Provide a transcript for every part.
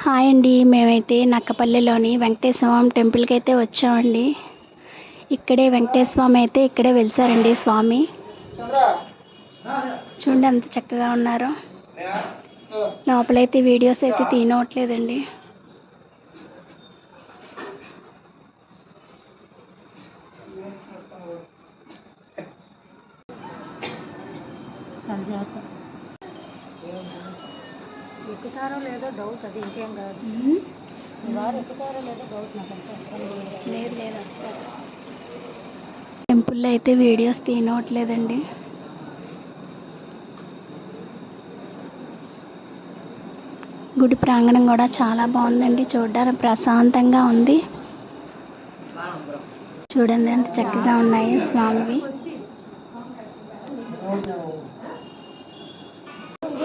Hi అండి. మేమైతే నక్కపల్లిలోని వెంకటేశ్వర స్వామి టెంపుల్కి అయితే వచ్చామండి. ఇక్కడే వెంకటేశ్వర స్వామి అయితే ఇక్కడే వెలిసారండి. స్వామి చూడండి ఎంత చక్కగా ఉన్నారో. లోపలైతే వీడియోస్ అయితే తీయనట్లేదండి. ఎక్కుతారో లేదో డౌట్, అది ఇంకేం కాదు. వారు ఎక్కుతారో లేదో డౌట్ నాకంటే. లేదు వస్తారు. టెంపుల్లో అయితే వీడియోస్ తీయనట్లేదండి. గుడి ప్రాంగణం కూడా చాలా బాగుందండి. చూడడానికి ప్రశాంతంగా ఉంది. చూడండి ఎంత చక్కగా ఉన్నాయి స్వామివి.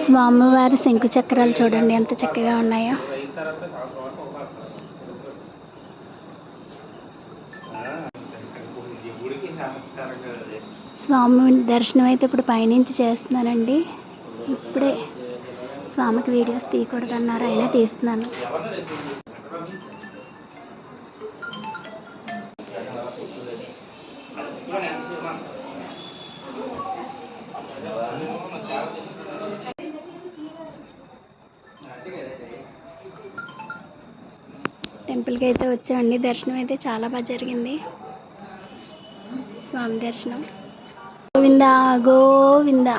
స్వామివారి శంకు చక్రాలు చూడండి ఎంత చక్కగా ఉన్నాయో. స్వామి దర్శనం అయితే ఇప్పుడు పైనుంచి చేస్తున్నానండి. ఇప్పుడే స్వామికి వీడియోస్ తీయకూడదు అన్నారు, అయినా తీస్తున్నాను. టెంపుల్కి అయితే వచ్చామండి. దర్శనం అయితే చాలా బాగా జరిగింది. స్వామి దర్శనం. గోవిందా గోవిందా.